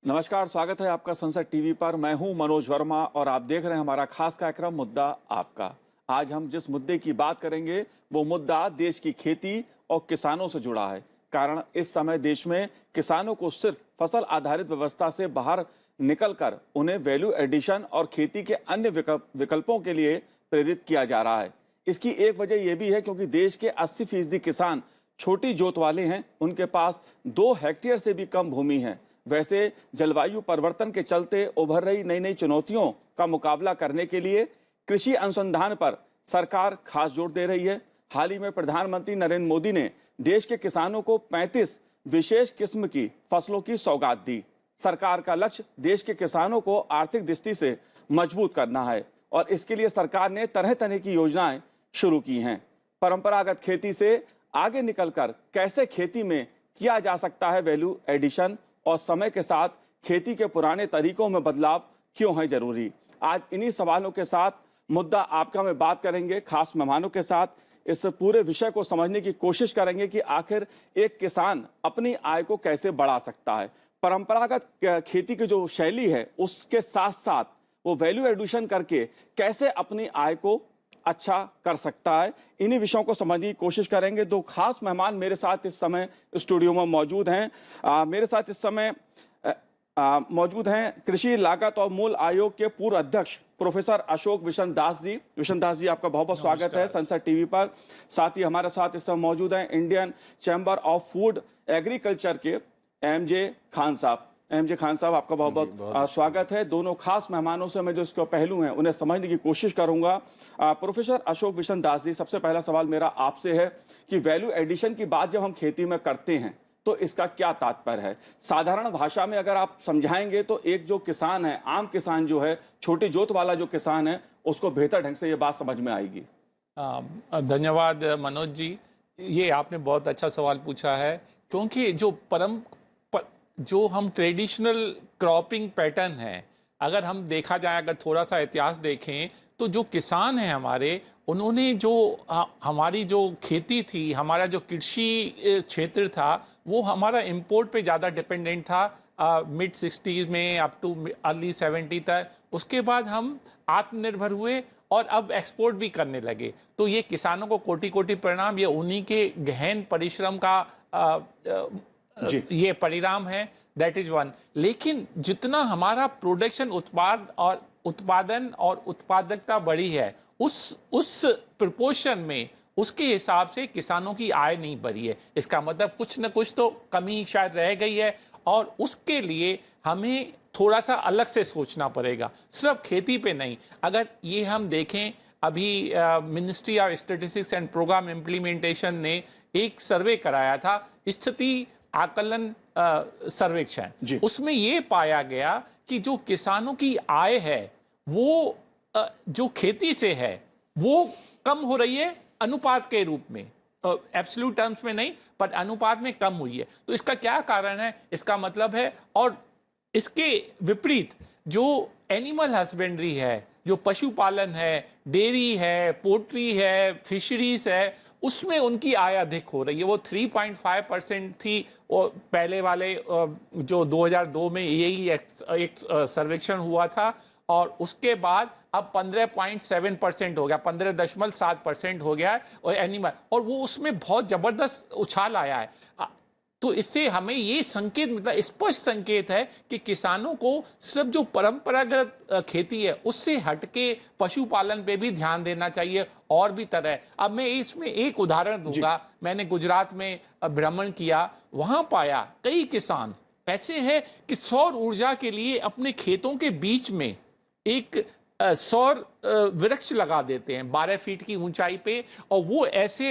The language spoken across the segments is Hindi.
नमस्कार, स्वागत है आपका संसद टीवी पर। मैं हूं मनोज वर्मा और आप देख रहे हैं हमारा खास कार्यक्रम मुद्दा आपका। आज हम जिस मुद्दे की बात करेंगे वो मुद्दा देश की खेती और किसानों से जुड़ा है। कारण इस समय देश में किसानों को सिर्फ फसल आधारित व्यवस्था से बाहर निकलकर उन्हें वैल्यू एडिशन और खेती के अन्य विकल्पों के लिए प्रेरित किया जा रहा है। इसकी एक वजह यह भी है क्योंकि देश के 80% किसान छोटी जोत वाले हैं, उनके पास 2 हेक्टेयर से भी कम भूमि है। वैसे जलवायु परिवर्तन के चलते उभर रही नई नई चुनौतियों का मुकाबला करने के लिए कृषि अनुसंधान पर सरकार खास जोर दे रही है। हाल ही में प्रधानमंत्री नरेंद्र मोदी ने देश के किसानों को 35 विशेष किस्म की फसलों की सौगात दी। सरकार का लक्ष्य देश के किसानों को आर्थिक दृष्टि से मजबूत करना है और इसके लिए सरकार ने तरह तरह की योजनाएं शुरू की हैं। परंपरागत खेती से आगे निकलकर कैसे खेती में किया जा सकता है वैल्यू एडिशन और समय के साथ खेती के पुराने तरीकों में बदलाव क्यों है जरूरी। आज इन्हीं सवालों के साथ मुद्दा आपका में बात करेंगे। खास मेहमानों के साथ इस पूरे विषय को समझने की कोशिश करेंगे कि आखिर एक किसान अपनी आय को कैसे बढ़ा सकता है। परंपरागत खेती की जो शैली है उसके साथ साथ वो वैल्यू एडिशन करके कैसे अपनी आय को अच्छा कर सकता है। इन्हीं विषयों को समझने की कोशिश करेंगे। 2 खास मेहमान मेरे साथ इस समय स्टूडियो में मौजूद हैं। मेरे साथ इस समय मौजूद हैं कृषि लागत और मूल्य आयोग के पूर्व अध्यक्ष professor Ashok vision Das ji. Vision Das ji, आपका बहुत बहुत स्वागत है संसद टीवी पर। साथ ही हमारे साथ इस समय मौजूद हैं Indian chamber of food agriculture के एमजे खान साहब। एमजे खान साहब, आपका बहुत बहुत स्वागत है। दोनों खास मेहमानों से मैं जो इसके पहलू हैं उन्हें समझने की कोशिश करूंगा। प्रोफेसर अशोक विशन दास जी, सबसे पहला सवाल मेरा आपसे है कि वैल्यू एडिशन की बात जब हम खेती में करते हैं तो इसका क्या तात्पर्य है। साधारण भाषा में अगर आप समझाएंगे तो एक जो किसान है, आम किसान जो है, छोटी जोत वाला जो किसान है, उसको बेहतर ढंग से ये बात समझ में आएगी। धन्यवाद मनोज जी, ये आपने बहुत अच्छा सवाल पूछा है। क्योंकि जो हम ट्रेडिशनल क्रॉपिंग पैटर्न है, अगर हम देखा जाए, अगर थोड़ा सा इतिहास देखें तो जो किसान हैं हमारे, उन्होंने जो हमारी जो खेती थी, हमारा जो कृषि क्षेत्र था, वो हमारा इंपोर्ट पे ज़्यादा डिपेंडेंट था मिड 60s में अप टू अर्ली 70 तक। उसके बाद हम आत्मनिर्भर हुए और अब एक्सपोर्ट भी करने लगे। तो ये किसानों को कोटि कोटि प्रणाम, ये उन्हीं के गहन परिश्रम का ये परिणाम है। That is one. लेकिन जितना हमारा प्रोडक्शन उत्पादन और उत्पादकता बढ़ी है, उस प्रोपोर्शन में, उसके हिसाब से किसानों की आय नहीं बढ़ी है। इसका मतलब कुछ न कुछ तो कमी शायद रह गई है और उसके लिए हमें थोड़ा सा अलग से सोचना पड़ेगा, सिर्फ खेती पे नहीं। अगर ये हम देखें, अभी ministry of statistics and programme implementation ने एक सर्वे कराया था, स्थिति आकलन सर्वेक्षण। उसमें ये पाया गया कि जो किसानों की आय है वो जो खेती से है वो कम हो रही है अनुपात के रूप में, एब्सोल्यूट टर्म्स में नहीं, पर अनुपात में कम हुई है। तो इसका क्या कारण है, इसका मतलब है, और इसके विपरीत जो एनिमल हस्बेंड्री है, जो पशुपालन है, डेयरी है, पोल्ट्री है, फिशरीज है, उसमें उनकी आय अधिक हो रही है। वो 3.5% थी, और पहले वाले जो 2002 में यही एक सर्वेक्षण हुआ था, और उसके बाद अब 15.7% हो गया, 15.7% हो गया है और एनिमल, और वो उसमें बहुत जबरदस्त उछाल आया है। तो इससे हमें ये संकेत मिलता है, स्पष्ट संकेत है कि किसानों को सिर्फ जो परंपरागत खेती है उससे हटके पशुपालन पे भी ध्यान देना चाहिए, और भी तरह। अब मैं इसमें एक उदाहरण दूंगा। मैंने गुजरात में भ्रमण किया, वहां पाया कई किसान ऐसे हैं कि सौर ऊर्जा के लिए अपने खेतों के बीच में एक सौर वृक्ष लगा देते हैं 12 फीट की ऊंचाई पे, और वो ऐसे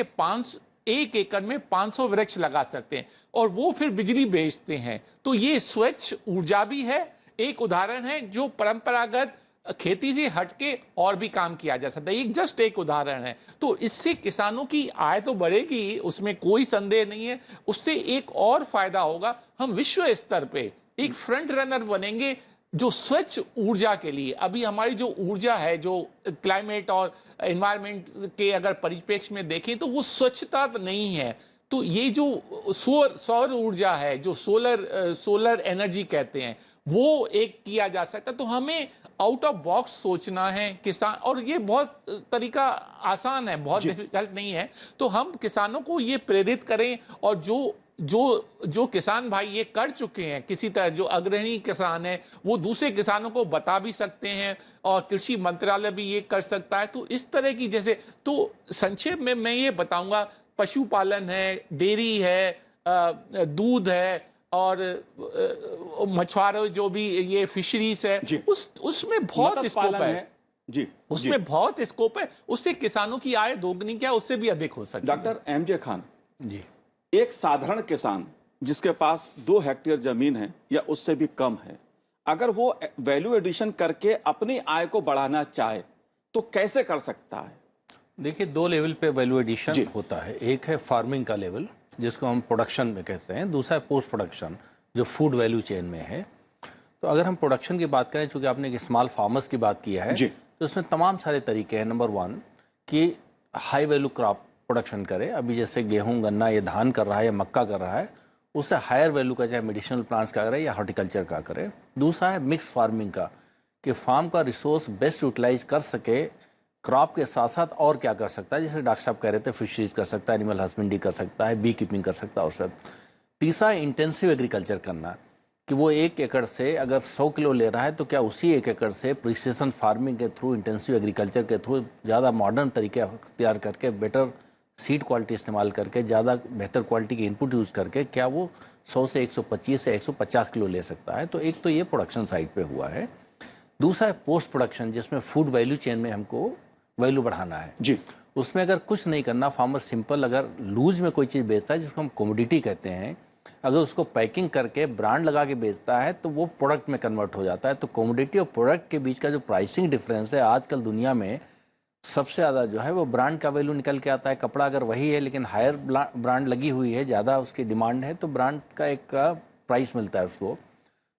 1 एकड़ में 500 वृक्ष लगा सकते हैं और वो फिर बिजली बेचते हैं। तो ये स्वच्छ ऊर्जा भी है, एक उदाहरण है जो परंपरागत खेती से हटके और भी काम किया जा सकता है। एक जस्ट एक उदाहरण है। तो इससे किसानों की आय तो बढ़ेगी, उसमें कोई संदेह नहीं है। उससे एक और फायदा होगा, हम विश्व स्तर पे एक फ्रंट रनर बनेंगे जो स्वच्छ ऊर्जा के लिए। अभी हमारी जो ऊर्जा है, जो क्लाइमेट और एनवायरनमेंट के अगर परिप्रेक्ष्य में देखें तो वो स्वच्छता नहीं है। तो ये जो सौर ऊर्जा है, जो सोलर एनर्जी कहते हैं, वो एक किया जा सकता है। तो हमें आउट ऑफ बॉक्स सोचना है किसान, और ये बहुत तरीका आसान है, बहुत डिफिकल्ट नहीं है। तो हम किसानों को ये प्रेरित करें, और जो किसान भाई ये कर चुके हैं किसी तरह, जो अग्रणी किसान है वो दूसरे किसानों को बता भी सकते हैं, और कृषि मंत्रालय भी ये कर सकता है। तो इस तरह की, जैसे, तो संक्षेप में मैं ये बताऊंगा, पशुपालन है, डेयरी है, दूध है, और मछुआरे जो भी ये फिशरीज है, उसमें बहुत मत्स्य स्कोप पालन है। जी, उसमें बहुत स्कोप है, उससे किसानों की आय दोगुनी क्या, उससे भी अधिक हो सकती है। डॉक्टर एमजे खान जी, एक साधारण किसान जिसके पास 2 हेक्टेयर जमीन है या उससे भी कम है, अगर वो वैल्यू एडिशन करके अपनी आय को बढ़ाना चाहे तो कैसे कर सकता है? देखिए 2 लेवल पे वैल्यू एडिशन होता है। एक है फार्मिंग का लेवल, जिसको हम प्रोडक्शन में कहते हैं। दूसरा है पोस्ट प्रोडक्शन, जो फूड वैल्यू चेन में है। तो अगर हम प्रोडक्शन की बात करें, चूंकि आपने एक स्मॉल फार्मर्स की बात किया है, तो उसमें तमाम सारे तरीके हैं। नंबर 1 कि हाई वैल्यू क्रॉप प्रोडक्शन करे। अभी जैसे गेहूं, गन्ना, ये धान कर रहा है या मक्का कर रहा है, उससे हायर वैल्यू का, चाहे मेडिसिनल प्लांट्स का करे या हॉर्टिकल्चर का करे। दूसरा है मिक्स फार्मिंग का, कि फार्म का रिसोर्स बेस्ट यूटिलाइज कर सके, क्रॉप के साथ साथ और क्या कर सकता है, जैसे डॉक्टर साहब कह रहे थे, फिशरीज कर सकता है, एनिमल हस्बेंड्री कर सकता है, बी कीपिंग कर सकता है, और सब। तीसरा इंटेंसिव एग्रीकल्चर करना, कि वो 1 एकड़ से अगर 100 किलो ले रहा है, तो क्या उसी 1 एकड़ से प्रिसीजन फार्मिंग के थ्रू, इंटेंसिव एग्रीकल्चर के थ्रू, ज़्यादा मॉडर्न तरीके तैयार करके, बेटर सीड क्वालिटी इस्तेमाल करके, ज़्यादा बेहतर क्वालिटी की इनपुट यूज़ करके, क्या वो 100 से 125 से 150 किलो ले सकता है। तो एक तो ये प्रोडक्शन साइड पे हुआ है। दूसरा है पोस्ट प्रोडक्शन, जिसमें फूड वैल्यू चेन में हमको वैल्यू बढ़ाना है जी। उसमें अगर कुछ नहीं करना, फार्मर सिंपल अगर लूज में कोई चीज़ बेचता है, जिसको हम कमोडिटी कहते हैं, अगर उसको पैकिंग करके ब्रांड लगा के बेचता है, तो वो प्रोडक्ट में कन्वर्ट हो जाता है। तो कमोडिटी और प्रोडक्ट के बीच का जो प्राइसिंग डिफरेंस है, आजकल दुनिया में सबसे ज़्यादा जो है वो ब्रांड का वैल्यू निकल के आता है। कपड़ा अगर वही है लेकिन हायर ब्रांड लगी हुई है, ज़्यादा उसकी डिमांड है, तो ब्रांड का एक प्राइस मिलता है उसको।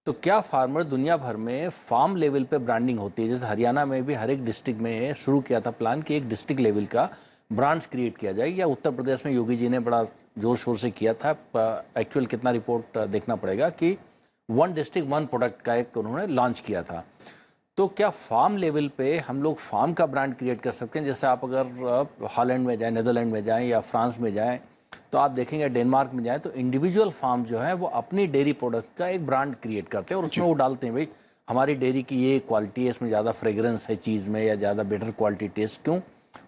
तो क्या फार्मर दुनिया भर में फार्म लेवल पे ब्रांडिंग होती है, जैसे हरियाणा में भी हर एक डिस्ट्रिक्ट में शुरू किया था प्लान कि एक डिस्ट्रिक्ट लेवल का ब्रांड्स क्रिएट किया जाए, या उत्तर प्रदेश में योगी जी ने बड़ा जोर शोर से किया था। एक्चुअल कितना रिपोर्ट देखना पड़ेगा, कि 1 डिस्ट्रिक्ट 1 प्रोडक्ट का एक उन्होंने लॉन्च किया था। तो क्या फार्म लेवल पे हम लोग फार्म का ब्रांड क्रिएट कर सकते हैं? जैसे आप अगर हॉलैंड में जाएं, नीदरलैंड में जाएं या फ्रांस में जाएं, तो आप देखेंगे डेनमार्क में जाएं तो इंडिविजुअल फार्म जो है वो अपनी डेयरी प्रोडक्ट्स का एक ब्रांड क्रिएट करते हैं, और उसमें वो डालते हैं भाई हमारी डेयरी की ये क्वालिटी है, इसमें ज़्यादा फ्रेग्रेंस है चीज़ में, या ज़्यादा बेटर क्वालिटी टेस्ट, क्यों,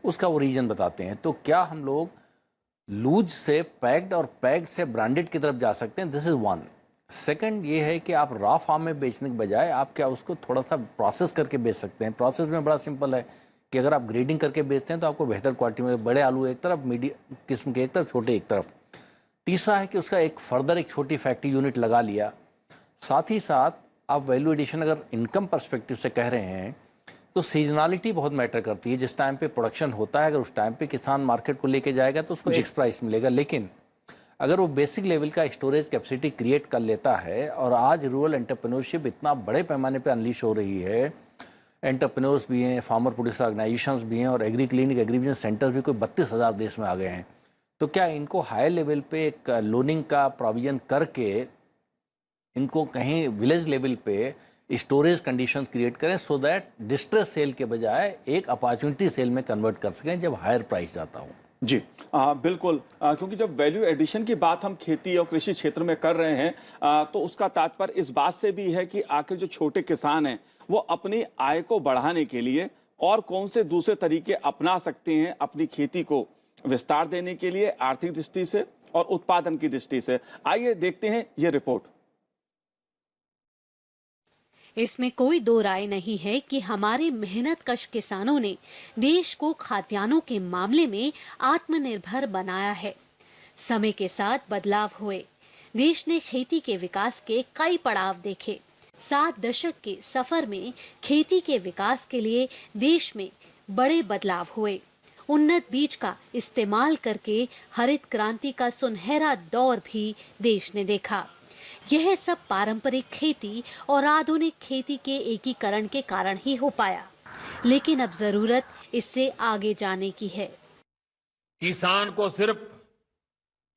उसका वो रीजन बताते हैं। तो क्या हम लोग लूज से पैक्ड और पैक्ड से ब्रांडेड की तरफ जा सकते हैं? This is 1। सेकंड ये है कि आप रॉ फार्म में बेचने के बजाय आप क्या उसको थोड़ा सा प्रोसेस करके बेच सकते हैं। प्रोसेस में बड़ा सिंपल है कि अगर आप ग्रेडिंग करके बेचते हैं तो आपको बेहतर क्वालिटी में, बड़े आलू एक तरफ, मीडियम किस्म के एक तरफ, छोटे एक तरफ। तीसरा है कि उसका एक फर्दर एक छोटी फैक्ट्री यूनिट लगा लिया। साथ ही साथ आप वैल्यू एडिशन अगर इनकम पर्सपेक्टिव से कह रहे हैं, तो सीजनलिटी बहुत मैटर करती है। जिस टाइम पे प्रोडक्शन होता है, अगर उस टाइम पे किसान मार्केट को लेके जाएगा तो उसको एक्स प्राइस मिलेगा। लेकिन अगर वो बेसिक लेवल का स्टोरेज कैपेसिटी क्रिएट कर लेता है, और आज रूरल एंटरप्रेन्योरशिप इतना बड़े पैमाने पे अनलीश हो रही है, एंटरप्रेन्योर्स भी हैं, फार्मर प्रोड्यूसर ऑर्गेनाइजेशंस भी हैं, और agree clinic, agri business centres भी कोई 32,000 देश में आ गए हैं। तो क्या इनको हाई लेवल पे एक लोनिंग का प्रोविजन करके इनको कहीं विलेज लेवल पे स्टोरेज कंडीशंस क्रिएट करें, सो दैट डिस्ट्रेस सेल के बजाय एक अपॉर्चुनिटी सेल में कन्वर्ट कर सकें जब हायर प्राइस जाता हो। जी बिल्कुल, क्योंकि जब वैल्यू एडिशन की बात हम खेती और कृषि क्षेत्र में कर रहे हैं, तो उसका तात्पर्य इस बात से भी है कि आखिर जो छोटे किसान हैं वो अपनी आय को बढ़ाने के लिए और कौन से दूसरे तरीके अपना सकते हैं अपनी खेती को विस्तार देने के लिए, आर्थिक दृष्टि से और उत्पादन की दृष्टि से। आइए देखते हैं ये रिपोर्ट। इसमें कोई दो राय नहीं है कि हमारे मेहनतकश किसानों ने देश को खाद्यान्नों के मामले में आत्मनिर्भर बनाया है। समय के साथ बदलाव हुए, देश ने खेती के विकास के कई पड़ाव देखे। 7 दशक के सफर में खेती के विकास के लिए देश में बड़े बदलाव हुए। उन्नत बीज का इस्तेमाल करके हरित क्रांति का सुनहरा दौर भी देश ने देखा। यह सब पारंपरिक खेती और आधुनिक खेती के एकीकरण के कारण ही हो पाया, लेकिन अब जरूरत इससे आगे जाने की है। किसान को सिर्फ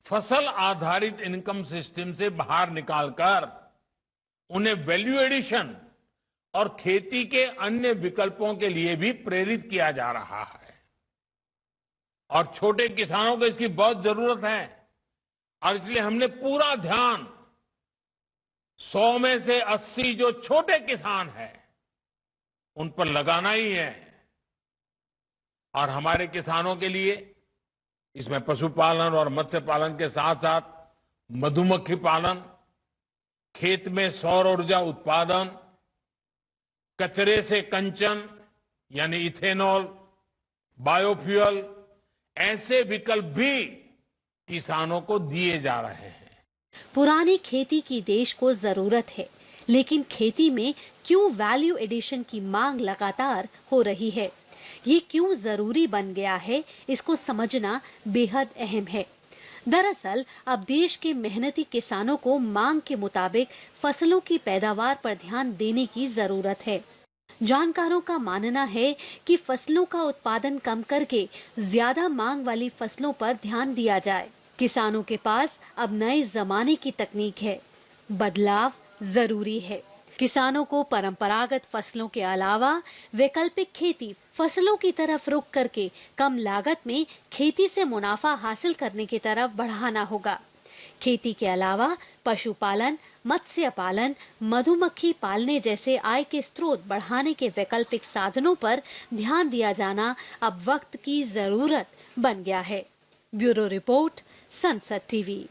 फसल आधारित इनकम सिस्टम से बाहर निकालकर उन्हें वैल्यू एडिशन और खेती के अन्य विकल्पों के लिए भी प्रेरित किया जा रहा है। और छोटे किसानों को इसकी बहुत जरूरत है और इसलिए हमने पूरा ध्यान 100 में से 80 जो छोटे किसान हैं उन पर लगाना ही है। और हमारे किसानों के लिए इसमें पशुपालन और मत्स्य पालन के साथ साथ मधुमक्खी पालन, खेत में सौर ऊर्जा उत्पादन, कचरे से कंचन यानी इथेनॉल, बायोफ्यूल, ऐसे विकल्प भी किसानों को दिए जा रहे हैं। पुरानी खेती की देश को जरूरत है, लेकिन खेती में क्यों वैल्यू एडिशन की मांग लगातार हो रही है, ये क्यों जरूरी बन गया है, इसको समझना बेहद अहम है। दरअसल अब देश के मेहनती किसानों को मांग के मुताबिक फसलों की पैदावार पर ध्यान देने की जरूरत है। जानकारों का मानना है कि फसलों का उत्पादन कम करके ज्यादा मांग वाली फसलों पर ध्यान दिया जाए। किसानों के पास अब नए जमाने की तकनीक है, बदलाव जरूरी है। किसानों को परंपरागत फसलों के अलावा वैकल्पिक खेती फसलों की तरफ रुख करके कम लागत में खेती से मुनाफा हासिल करने की तरफ बढ़ाना होगा। खेती के अलावा पशुपालन, मत्स्य पालन, मधुमक्खी पालने जैसे आय के स्रोत बढ़ाने के वैकल्पिक साधनों पर ध्यान दिया जाना अब वक्त की जरूरत बन गया है। ब्यूरो रिपोर्ट, संसद टीवी।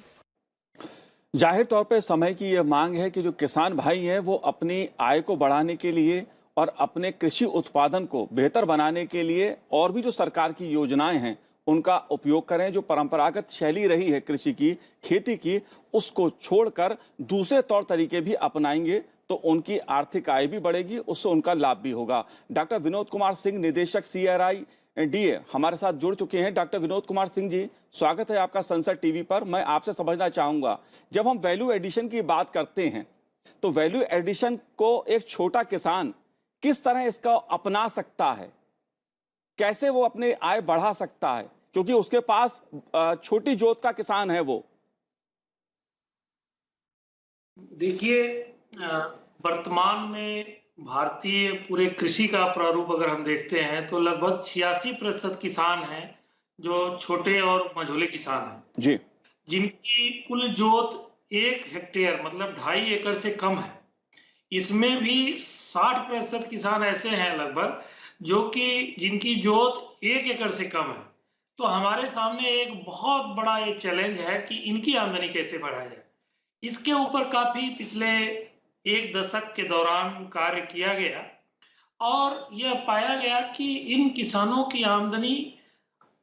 जाहिर तौर पे समय की यह मांग है कि जो किसान भाई हैं वो अपनी आय को बढ़ाने के लिए और अपने कृषि उत्पादन को बेहतर बनाने के लिए और भी जो सरकार की योजनाएं हैं उनका उपयोग करें। जो परंपरागत शैली रही है कृषि की, खेती की, उसको छोड़कर दूसरे तौर तरीके भी अपनाएंगे तो उनकी आर्थिक आय भी बढ़ेगी, उससे उनका लाभ भी होगा। डॉक्टर विनोद कुमार सिंह, निदेशक CRI DA हमारे साथ जुड़ चुके हैं। डॉक्टर विनोद कुमार सिंह जी, स्वागत है आपका संसद टीवी पर। मैं आपसे समझना चाहूंगा, जब हम वैल्यू एडिशन की बात करते हैं तो वैल्यू एडिशन को एक छोटा किसान किस तरह इसका अपना सकता है, कैसे वो अपनी आय बढ़ा सकता है, क्योंकि उसके पास छोटी जोत का किसान है वो। देखिए, वर्तमान में भारतीय पूरे कृषि का प्रारूप अगर हम देखते हैं तो लगभग 86% किसान हैं जो छोटे और मझोले किसान हैं जी, जिनकी कुल जोत 1 हेक्टेयर मतलब 2.5 एकड़ से कम है। इसमें भी 60% किसान ऐसे हैं लगभग जो कि जिनकी जोत 1 एकड़ से कम है। तो हमारे सामने एक बहुत बड़ा ये चैलेंज है कि इनकी आमदनी कैसे बढ़ाई जाए। इसके ऊपर काफी पिछले 1 दशक के दौरान कार्य किया गया और यह पाया गया कि इन किसानों की आमदनी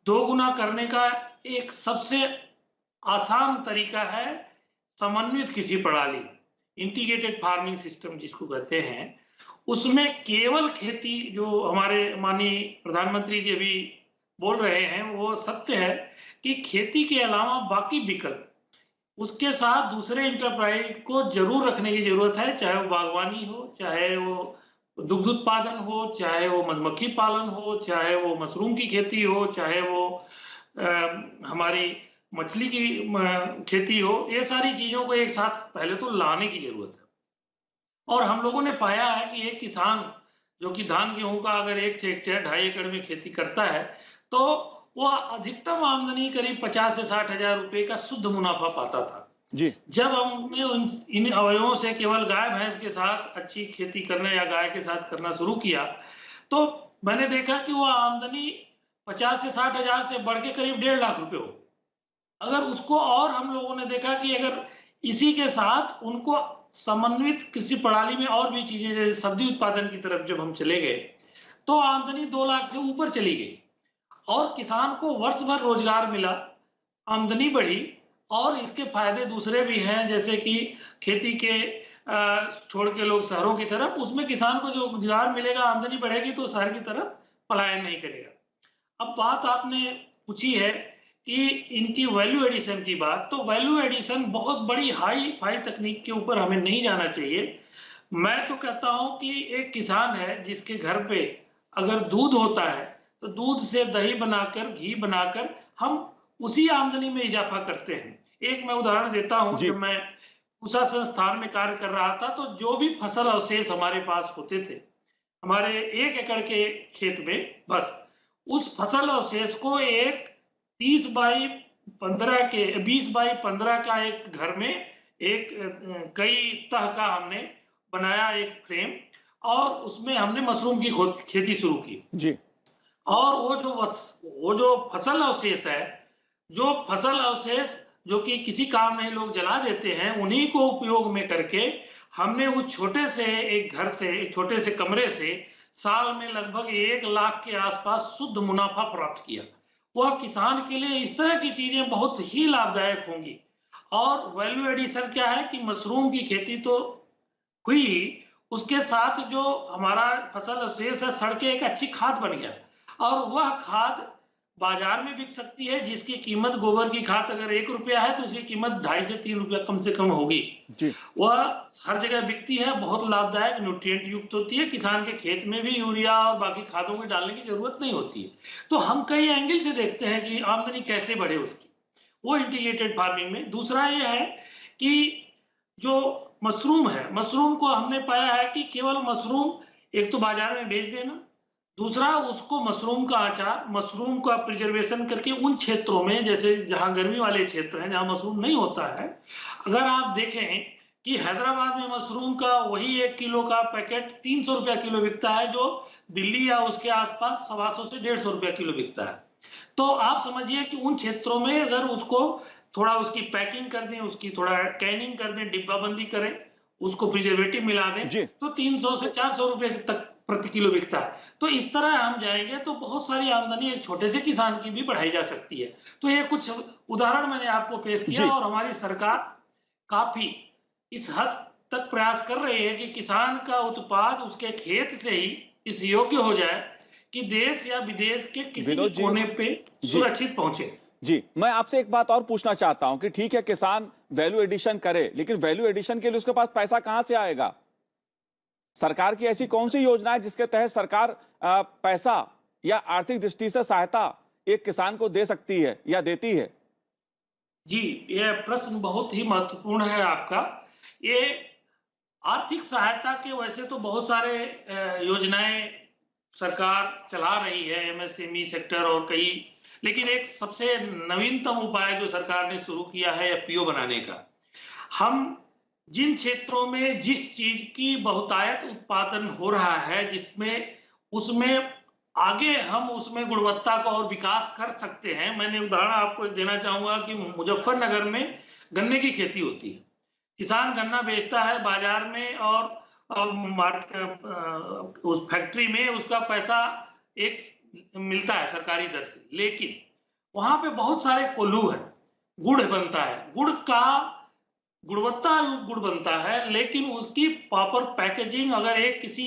2 गुना करने का एक सबसे आसान तरीका है समन्वित कृषि प्रणाली, इंटीग्रेटेड फार्मिंग सिस्टम जिसको कहते हैं। उसमें केवल खेती, जो हमारे माननीय प्रधानमंत्री जी भी बोल रहे हैं वो सत्य है कि खेती के अलावा बाकी विकल्प, उसके साथ दूसरे इंटरप्राइज को जरूर रखने की जरूरत है, चाहे वो बागवानी हो, चाहे वो दुग्ध उत्पादन हो, चाहे वो मधुमक्खी पालन हो, चाहे वो मशरूम की खेती हो, चाहे वो हमारी मछली की खेती हो। ये सारी चीजों को एक साथ पहले तो लाने की जरूरत है। और हम लोगों ने पाया है कि एक किसान जो कि धान गेहूं का अगर 1 हेक्टेयर 2.5 एकड़ में खेती करता है तो वह अधिकतम आमदनी करीब 50 से 60 हजार रुपए का शुद्ध मुनाफा पाता था जी। जब हमने इन अवयवों से केवल गाय भैंस के साथ अच्छी खेती करना या गाय के साथ करना शुरू किया तो मैंने देखा कि वह आमदनी 50 से 60 हजार से बढ़ के करीब 1.5 लाख रुपए हो। अगर उसको और हम लोगों ने देखा कि अगर इसी के साथ उनको समन्वित कृषि प्रणाली में और भी चीजें जैसे सब्जी उत्पादन की तरफ जब हम चले गए तो आमदनी 2 लाख से ऊपर चली गई और किसान को वर्ष भर रोजगार मिला, आमदनी बढ़ी। और इसके फायदे दूसरे भी हैं, जैसे कि खेती के छोड़ के लोग शहरों की तरफ, उसमें किसान को जो रोजगार मिलेगा, आमदनी बढ़ेगी तो शहर की तरफ पलायन नहीं करेगा। अब बात आपने पूछी है कि इनकी वैल्यू एडिशन की बात, तो वैल्यू एडिशन बहुत बड़ी हाई फाई तकनीक के ऊपर हमें नहीं जाना चाहिए। मैं तो कहता हूं कि एक किसान है जिसके घर पे अगर दूध होता है तो दूध से दही बनाकर, घी बनाकर हम उसी आमदनी में इजाफा करते हैं। एक मैं उदाहरण देता हूं, जब मैं पूसा संस्थान में कार्य कर रहा था, तो जो भी फसल अवशेष हमारे पास होते थे, हमारे 1 एकड़ के खेत में, बस उस फसल अवशेष को एक 20 बाई 15 का एक घर में एक कई तह का हमने बनाया एक फ्रेम, और उसमें हमने मशरूम की खेती शुरू की जी। और वो जो फसल अवशेष है, जो कि किसी काम नहीं लोग जला देते हैं, उन्हीं को उपयोग में करके हमने उस छोटे से एक घर से, एक छोटे से कमरे से साल में लगभग 1 लाख के आसपास शुद्ध मुनाफा प्राप्त किया। वह किसान के लिए इस तरह की चीजें बहुत ही लाभदायक होंगी। और वैल्यू एडिशन क्या है कि मशरूम की खेती तो हुई ही, उसके साथ जो हमारा फसल अवशेष है सड़ के एक अच्छी खाद बन गया, और वह खाद बाजार में बिक सकती है, जिसकी कीमत गोबर की खाद अगर 1 रुपया है तो उसकी कीमत 2.5 से 3 रुपया कम से कम होगी जी। वह हर जगह बिकती है, बहुत लाभदायक, न्यूट्रिएंट युक्त होती है, किसान के खेत में भी यूरिया और बाकी खादों की डालने की जरूरत नहीं होती है। तो हम कई एंगल से देखते हैं कि आमदनी कैसे बढ़े उसकी, वो इंटीग्रेटेड फार्मिंग में। दूसरा ये है कि जो मशरूम है, मशरूम को हमने पाया है कि केवल मशरूम एक तो बाजार में बेच देना, दूसरा उसको मशरूम का अचार, मशरूम का प्रिजर्वेशन करके उन क्षेत्रों में, जैसे जहां गर्मी वाले क्षेत्र हैं, जहां मशरूम नहीं होता है, अगर आप देखें कि हैदराबाद में मशरूम का वही 1 किलो का पैकेट 300 रुपया किलो बिकता है, जो दिल्ली या उसके आसपास 125 से 150 रुपया किलो बिकता है। तो आप समझिए कि उन क्षेत्रों में अगर उसको थोड़ा उसकी पैकिंग कर दें, उसकी थोड़ा कैनिंग कर दें, डिब्बाबंदी करें, उसको प्रिजर्वेटिव मिला दें, तो 300 से 400 रुपए तक प्रति किलो बिकता है। तो इस तरह हम जाएंगे तो बहुत सारी आमदनी एक छोटे से किसान की भी बढ़ाई जा सकती है। तो ये कुछ उदाहरण मैंने आपको पेश किया, और हमारी सरकार काफी इस हद तक प्रयास कर रही है कि किसान का उत्पाद उसके खेत से ही इस योग्य हो जाए कि देश या विदेश के किसी भी कोने पे सुरक्षित पहुंचे। जी, मैं आपसे एक बात और पूछना चाहता हूं कि ठीक है किसान वैल्यू एडिशन करे, लेकिन वैल्यू एडिशन के लिए उसके पास पैसा कहां से आएगा? सरकार की ऐसी कौन सी योजना है जिसके तहत सरकार पैसा या आर्थिक दृष्टि से सहायता एक किसान को दे सकती है या देती है? जी, यह प्रश्न बहुत ही महत्वपूर्ण है आपका। ये आर्थिक सहायता के वैसे तो बहुत सारे योजनाएं सरकार चला रही है, एमएसएमई सेक्टर और कई, लेकिन एक सबसे नवीनतम उपाय जो सरकार ने शुरू किया है एफपीओ बनाने का। हम जिन क्षेत्रों में जिस चीज की बहुतायत उत्पादन हो रहा है, जिसमें उसमें आगे हम उसमें गुणवत्ता का और विकास कर सकते हैं। मैंने उदाहरण आपको देना चाहूंगा कि मुजफ्फरनगर में गन्ने की खेती होती है, किसान गन्ना बेचता है बाजार में, और उस फैक्ट्री में उसका पैसा एक मिलता है सरकारी दर से, लेकिन वहां पे बहुत सारे कोल्हू है, गुड़ बनता है, गुड़ का गुणवत्ता गुड़ बनता है, लेकिन उसकी प्रॉपर पैकेजिंग अगर एक किसी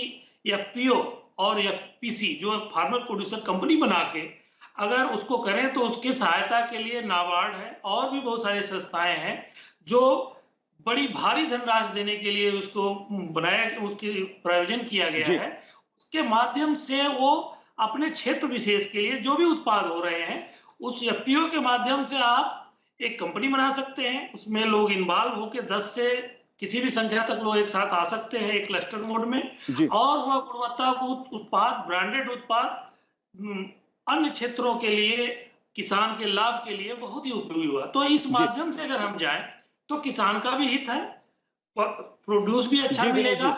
एफपीओ और एफपीसी जो फार्मर प्रोड्यूसर कंपनी बना के अगर उसको करें, तो उसकी सहायता के लिए नाबार्ड है और भी बहुत सारी संस्थाएं हैं जो बड़ी भारी धनराशि देने के लिए उसको बनाया, उसकी प्रायोजन किया गया है। उसके माध्यम से वो अपने क्षेत्र विशेष के लिए जो भी उत्पाद हो रहे हैं, उस एफपीओ के माध्यम से आप एक कंपनी बना सकते हैं, उसमें लोग इन्वॉल्व होकर 10 से किसी भी संख्या तक लोग एक साथ आ सकते हैं एक क्लस्टर मोड में, और वह गुणवत्ता को उत्पाद, ब्रांडेड उत्पाद अन्य क्षेत्रों के लिए, किसान के लाभ के लिए बहुत ही उपयोगी हुआ। तो इस माध्यम से अगर हम जाएं तो किसान का भी हित है, प्रोड्यूस भी अच्छा मिलेगा,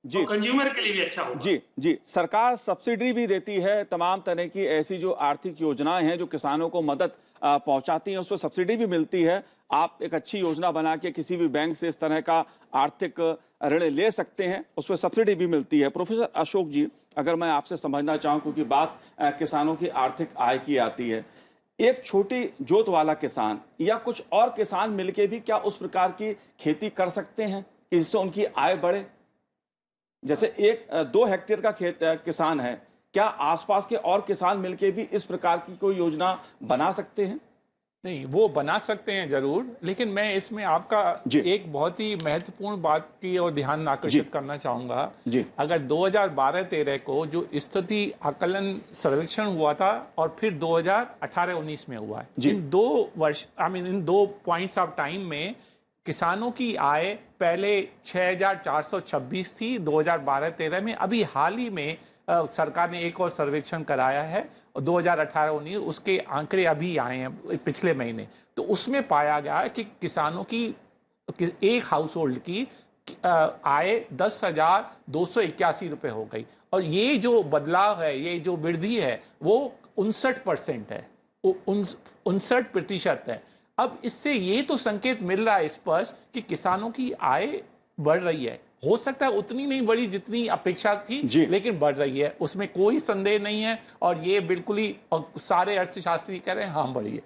तो कंज्यूमर के लिए भी अच्छा होगा। जी, सरकार सब्सिडी भी देती है, तमाम तरह की ऐसी जो आर्थिक योजनाएं हैं जो किसानों को मदद पहुंचाती हैं, उस पर सब्सिडी भी मिलती है। आप एक अच्छी योजना बना के किसी भी बैंक से इस तरह का आर्थिक ऋण ले सकते हैं, उस पर सब्सिडी भी मिलती है। प्रोफेसर अशोक जी, अगर मैं आपसे समझना चाहूं, क्योंकि बात किसानों की आर्थिक आय की आती है, एक छोटी जोत वाला किसान या कुछ और किसान मिलके भी क्या उस प्रकार की खेती कर सकते हैं कि जिससे उनकी आय बढ़े? जैसे 1-2 हेक्टेयर का खेत किसान है, क्या आसपास के और किसान मिलके भी इस प्रकार की कोई योजना बना सकते हैं? नहीं, वो बना सकते हैं जरूर, लेकिन मैं इसमें आपका एक बहुत ही महत्वपूर्ण बात की और ध्यान आकर्षित करना चाहूंगा। अगर 2012-13 को जो स्थिति आकलन सर्वेक्षण हुआ था और फिर 2018-19 में हुआ है, इन 2 वर्ष, इन 2 पॉइंट्स ऑफ टाइम में किसानों की आय पहले 6,426 थी 2012-13 में। अभी हाल ही में सरकार ने एक और सर्वेक्षण कराया है 2018-19, उसके आंकड़े अभी आए हैं पिछले महीने। तो उसमें पाया गया है कि किसानों की एक हाउस होल्ड की आय 10,281 रुपये हो गई। और ये जो बदलाव है, ये जो वृद्धि है, वो 59% है, 59% है। अब इससे ये तो संकेत मिल रहा है स्पष्ट कि किसानों की आय बढ़ रही है। हो सकता है उतनी नहीं बढ़ी जितनी अपेक्षा थी, लेकिन बढ़ रही है, उसमें कोई संदेह नहीं है। और ये बिल्कुल ही, और सारे अर्थशास्त्री कह रहे हैं हाँ बढ़ी है।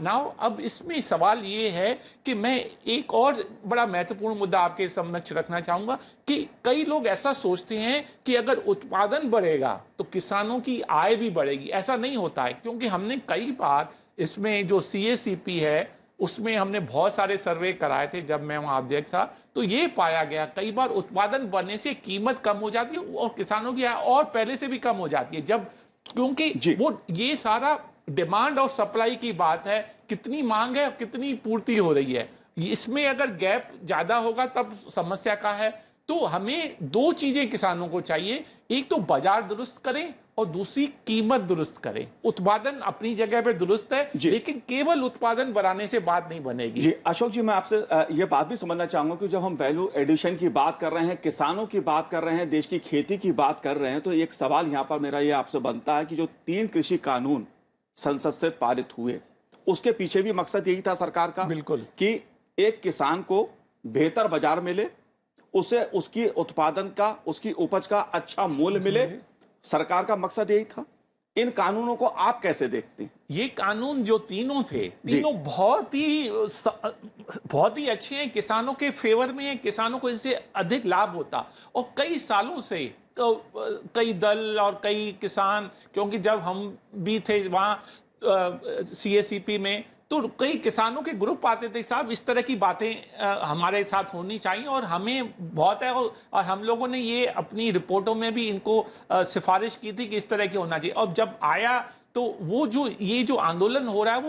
नाउ अब इसमें सवाल ये है कि मैं एक और बड़ा महत्वपूर्ण मुद्दा आपके समक्ष रखना चाहूंगा कि कई लोग ऐसा सोचते हैं कि अगर उत्पादन बढ़ेगा तो किसानों की आय भी बढ़ेगी। ऐसा नहीं होता है, क्योंकि हमने कई बार इसमें जो CACP है उसमें हमने बहुत सारे सर्वे कराए थे जब मैं वहां अध्यक्ष था। तो ये पाया गया कई बार उत्पादन बढ़ने से कीमत कम हो जाती है और किसानों की आय और पहले से भी कम हो जाती है, जब क्योंकि वो ये सारा डिमांड और सप्लाई की बात है, कितनी मांग है और कितनी पूर्ति हो रही है। इसमें अगर गैप ज्यादा होगा तब समस्या का है। तो हमें दो चीजें किसानों को चाहिए, एक तो बाजार दुरुस्त करें और दूसरी कीमत दुरुस्त करें। उत्पादन अपनी जगह पे दुरुस्त है, लेकिन केवल उत्पादन बढ़ाने से बात नहीं बनेगी। जी अशोक जी, मैं आपसे ये बात भी समझना चाहूंगा कि जब हम वैल्यू एडिशन की बात कर रहे हैं, किसानों की बात कर रहे हैं, देश की खेती की बात कर रहे हैं, तो एक सवाल यहाँ पर मेरा ये आपसे बनता है कि जो 3 कृषि कानून संसद से पारित हुए, उसके पीछे भी मकसद यही था सरकार का, बिल्कुल, कि एक किसान को बेहतर बाजार मिले, उसे उसकी उत्पादन का, उसकी उपज का अच्छा मूल्य मिले। सरकार का मकसद यही था। इन कानूनों को आप कैसे देखते हैं? ये कानून जो तीनों थे, तीनों बहुत ही अच्छे हैं, किसानों के फेवर में हैं, किसानों को इनसे अधिक लाभ होता। और कई सालों से कई दल और कई किसान, क्योंकि जब हम भी थे वहां CACP में, तो कई किसानों के ग्रुप आते थे, साहब इस तरह की बातें हमारे साथ होनी चाहिए और हमें बहुत है। और हम लोगों ने ये अपनी रिपोर्टों में भी इनको सिफारिश की थी कि इस तरह की होना चाहिए। और जब आया तो वो जो ये जो आंदोलन हो रहा है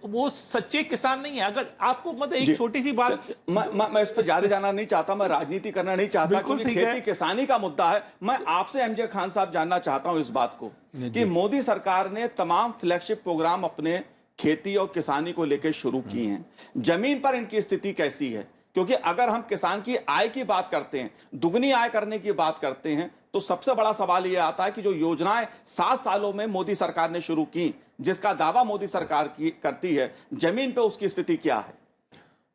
वो सच्चे किसान नहीं है। अगर आपको मतलब एक छोटी सी बात, मैं इस पर ज्यादा जाना नहीं चाहता, मैं राजनीति करना नहीं चाहता, क्योंकि खेती किसानी का मुद्दा है। मैं आपसे MJ खान साहब जानना चाहता हूं इस बात को कि मोदी सरकार ने तमाम फ्लैगशिप प्रोग्राम अपने खेती और किसानी को लेकर शुरू किए हैं, जमीन पर इनकी स्थिति कैसी है? क्योंकि अगर हम किसान की आय की बात करते हैं, दुगनी आय करने की बात करते हैं, तो सबसे बड़ा सवाल यह आता है कि जो योजनाएं 7 सालों में मोदी सरकार ने शुरू की, जिसका दावा मोदी सरकार की करती है, जमीन पे उसकी स्थिति क्या है?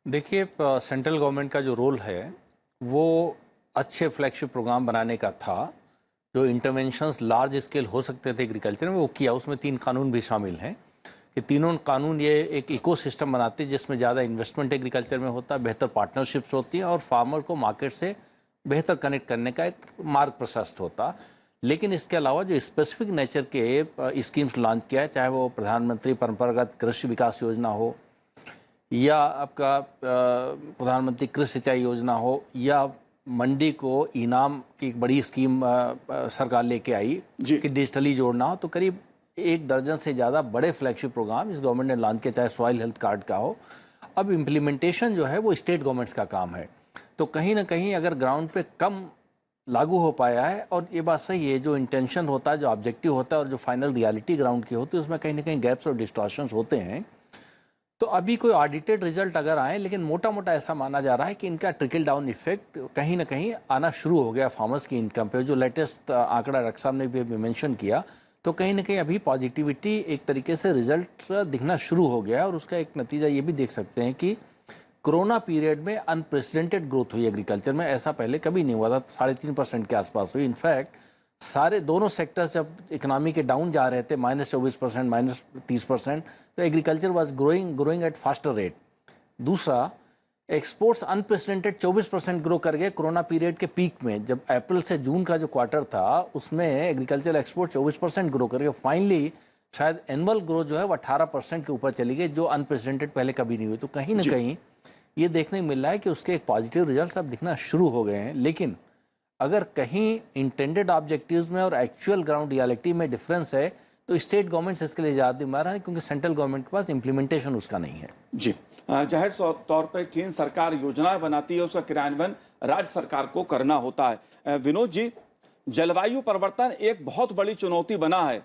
देखिए, सेंट्रल गवर्नमेंट का जो रोल है वो अच्छे फ्लैगशिप प्रोग्राम बनाने का था। जो इंटरवेंशंस लार्ज स्केल हो सकते थे एग्रीकल्चर में, वो किया। उसमें 3 कानून भी शामिल हैं कि तीनों कानून ये एक इकोसिस्टम बनाते हैं जिसमें ज़्यादा इन्वेस्टमेंट एग्रीकल्चर में होता है, बेहतर पार्टनरशिप्स होती हैं और फार्मर को मार्केट से बेहतर कनेक्ट करने का एक मार्ग प्रशस्त होता। लेकिन इसके अलावा जो स्पेसिफिक नेचर के स्कीम्स लॉन्च किया है, चाहे वो प्रधानमंत्री परंपरागत कृषि विकास योजना हो, या आपका प्रधानमंत्री कृषि सिंचाई योजना हो, या मंडी को इनाम की एक बड़ी स्कीम सरकार लेके आई कि डिजिटली जोड़ना हो, तो करीब 1 दर्जन से ज़्यादा बड़े फ्लैगशिप प्रोग्राम इस गवर्नमेंट ने लॉन्च किया, चाहे सॉइल हेल्थ कार्ड का हो। अब इम्प्लीमेंटेशन जो है वो स्टेट गवर्नमेंट्स का काम है। तो कहीं ना कहीं अगर ग्राउंड पे कम लागू हो पाया है, और ये बात सही है, जो इंटेंशन होता है, जो ऑब्जेक्टिव होता है और जो फाइनल रियलिटी ग्राउंड की होती है, उसमें कहीं ना कहीं गैप्स और डिस्टॉर्शंस होते हैं। तो अभी कोई ऑडिटेड रिजल्ट अगर आए, लेकिन मोटा मोटा ऐसा माना जा रहा है कि इनका ट्रिकल डाउन इफेक्ट कहीं ना कहीं आना शुरू हो गया फार्मर्स की इनकम पे। जो लेटेस्ट आंकड़ा रक्षा साहब ने भी मेंशन किया, तो कहीं ना कहीं अभी पॉजिटिविटी एक तरीके से रिजल्ट दिखना शुरू हो गया। और उसका एक नतीजा ये भी देख सकते हैं कि कोरोना पीरियड में अनप्रेसिडेंटेड ग्रोथ हुई एग्रीकल्चर में, ऐसा पहले कभी नहीं हुआ था। 3.5% के आसपास हुई। इनफैक्ट सारे दोनों सेक्टर्स जब इकोनॉमी के डाउन जा रहे थे, -24%, -30%, तो agriculture was growing at faster rate. दूसरा, एक्सपोर्ट्स अनप्रेसिडेंटेड 24% ग्रो कर गए कोरोना पीरियड के पीक में। जब अप्रैल से जून का जो क्वार्टर था, उसमें एग्रीकल्चर एक्सपोर्ट 24% ग्रो कर गए। फाइनली शायद एनुअल ग्रोथ जो है वो 18% के ऊपर चली गई, जो अनप्रेसिडेंटेड पहले कभी नहीं हुई। तो कहीं ना कहीं ये देखने को मिल रहा है कि उसके एक पॉजिटिव रिजल्ट अब दिखना शुरू हो गए हैं। लेकिन अगर कहीं इंटेंडेड ऑब्जेक्टिव्स में और एक्चुअल ग्राउंड रियलिटी में डिफरेंस है, तो स्टेट गवर्नमेंट्स इसके लिए ज़्यादा जिम्मेदार है, क्योंकि सेंट्रल गवर्नमेंट के पास इम्प्लीमेंटेशन उसका नहीं है। जी जाहिर तौर पर केंद्र सरकार योजनाएं बनाती है, उसका क्रियान्वयन राज्य सरकार को करना होता है। विनोद जी, जलवायु परिवर्तन एक बहुत बड़ी चुनौती बना है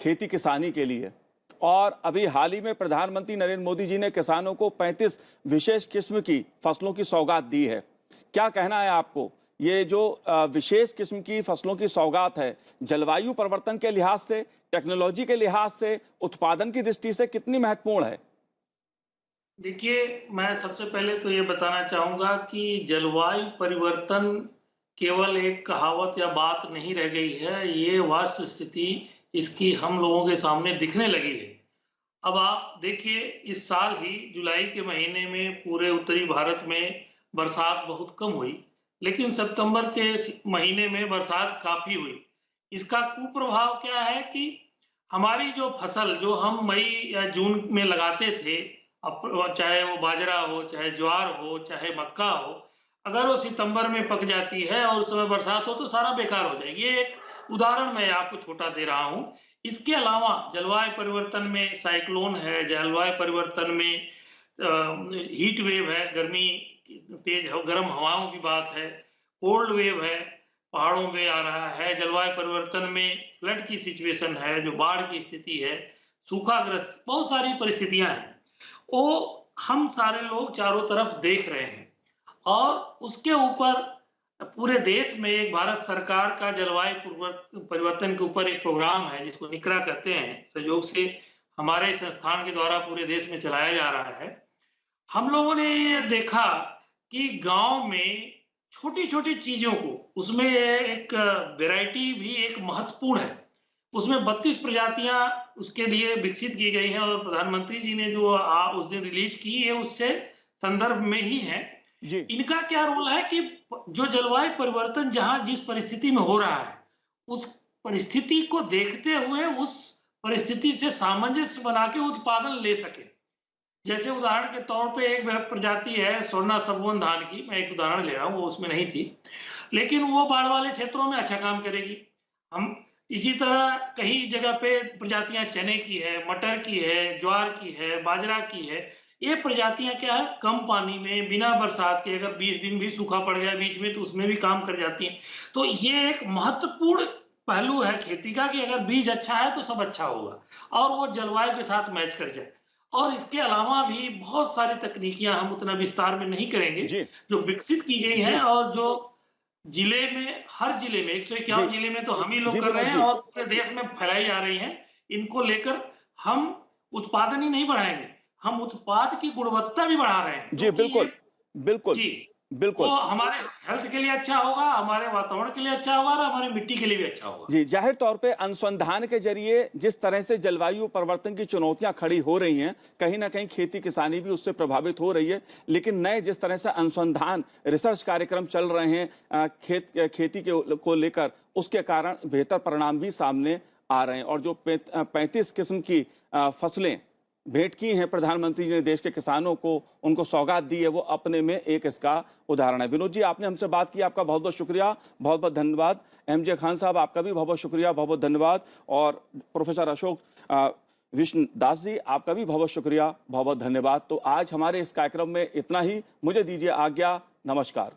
खेती किसानी के लिए, और अभी हाल ही में प्रधानमंत्री नरेंद्र मोदी जी ने किसानों को 35 विशेष किस्म की फसलों की सौगात दी है। क्या कहना है आपको, ये जो विशेष किस्म की फसलों की सौगात है, जलवायु परिवर्तन के लिहाज से, टेक्नोलॉजी के लिहाज से, उत्पादन की दृष्टि से कितनी महत्वपूर्ण है? देखिए, मैं सबसे पहले तो ये बताना चाहूँगा कि जलवायु परिवर्तन केवल एक कहावत या बात नहीं रह गई है, ये वास्तव स्थिति इसकी हम लोगों के सामने दिखने लगी है। अब आप देखिए, इस साल ही जुलाई के महीने में पूरे उत्तरी भारत में बरसात बहुत कम हुई, लेकिन सितंबर के महीने में बरसात काफ़ी हुई। इसका कुप्रभाव क्या है कि हमारी जो फसल जो हम मई या जून में लगाते थे, चाहे वो बाजरा हो, चाहे ज्वार हो, चाहे मक्का हो, अगर वो सितंबर में पक जाती है और उस समय बरसात हो तो सारा बेकार हो जाएगी। ये एक उदाहरण मैं आपको छोटा दे रहा हूँ। इसके अलावा जलवायु परिवर्तन में साइक्लोन है, जलवायु परिवर्तन में हीट वेव है, गर्मी तेज गर्म हवाओं की बात है, कोल्ड वेव है, पहाड़ों में आ रहा है, जलवायु परिवर्तन में फ्लड की सिचुएशन है, जो बाढ़ की स्थिति है, सूखाग्रस्त, बहुत सारी परिस्थितियां हैं। वो हम सारे लोग चारों तरफ देख रहे हैं, और उसके ऊपर पूरे देश में एक भारत सरकार का जलवायु परिवर्तन के ऊपर एक प्रोग्राम है जिसको निकरा कहते हैं, सहयोग से हमारे संस्थान के द्वारा पूरे देश में चलाया जा रहा है। हम लोगों ने ये देखा कि गांव में छोटी छोटी चीजों को, उसमें एक वैरायटी भी एक महत्वपूर्ण है, उसमें 32 प्रजातियां उसके लिए विकसित की गई हैं, और प्रधानमंत्री जी ने जो उस दिन रिलीज की है उससे संदर्भ में ही है। इनका क्या रोल है कि जो जलवायु परिवर्तन जहां जिस परिस्थिति में हो रहा है, उस परिस्थिति को देखते हुए उस परिस्थिति से सामंजस्य बना के उत्पादन ले सके। जैसे उदाहरण के तौर पे एक प्रजाति है स्वर्णा सबवन धान की, मैं एक उदाहरण ले रहा हूँ, वो उसमें नहीं थी, लेकिन वो बाढ़ वाले क्षेत्रों में अच्छा काम करेगी। हम इसी तरह कई जगह पे प्रजातियां चने की है, मटर की है, ज्वार की है, बाजरा की है। ये प्रजातियां क्या है, कम पानी में बिना बरसात के अगर 20 दिन भी सूखा पड़ गया बीच में तो उसमें भी काम कर जाती हैं। तो ये एक महत्वपूर्ण पहलू है खेती का कि अगर बीज अच्छा है तो सब अच्छा होगा और वो जलवायु के साथ मैच कर जाए। और इसके अलावा भी बहुत सारी तकनीकियां हम उतना विस्तार में नहीं करेंगे जो विकसित की गई हैं, और जो जिले में, हर जिले में 151 जिले में तो हम ही लोग कर रहे हैं और पूरे देश में फैलाई जा रही हैं। इनको लेकर हम उत्पादन ही नहीं बढ़ाएंगे, हम उत्पाद की गुणवत्ता भी बढ़ा रहे हैं। जी बिल्कुल, बिल्कुल जी बिल्कुल, तो हमारे हेल्थ के लिए अच्छा होगा, हमारे वातावरण के लिए अच्छा होगा और हमारी मिट्टी के लिए भी अच्छा होगा। जी, जाहिर तौर पे अनुसंधान के जरिए जिस तरह से जलवायु परिवर्तन की चुनौतियां खड़ी हो रही हैं, कहीं ना कहीं खेती किसानी भी उससे प्रभावित हो रही है, लेकिन नए जिस तरह से अनुसंधान रिसर्च कार्यक्रम चल रहे हैं खेती को लेकर, उसके कारण बेहतर परिणाम भी सामने आ रहे हैं। और जो 35 किस्म की फसलें भेंट की हैं प्रधानमंत्री जी ने देश के किसानों को, उनको सौगात दी है, वो अपने में एक इसका उदाहरण है। विनोद जी, आपने हमसे बात की, आपका बहुत बहुत शुक्रिया, बहुत बहुत धन्यवाद। एमजे खान साहब, आपका भी बहुत बहुत शुक्रिया, बहुत बहुत धन्यवाद। और प्रोफेसर अशोक विष्णु दास जी, आपका भी बहुत बहुत शुक्रिया, बहुत बहुत धन्यवाद। तो आज हमारे इस कार्यक्रम में इतना ही, मुझे दीजिए आज्ञा, नमस्कार।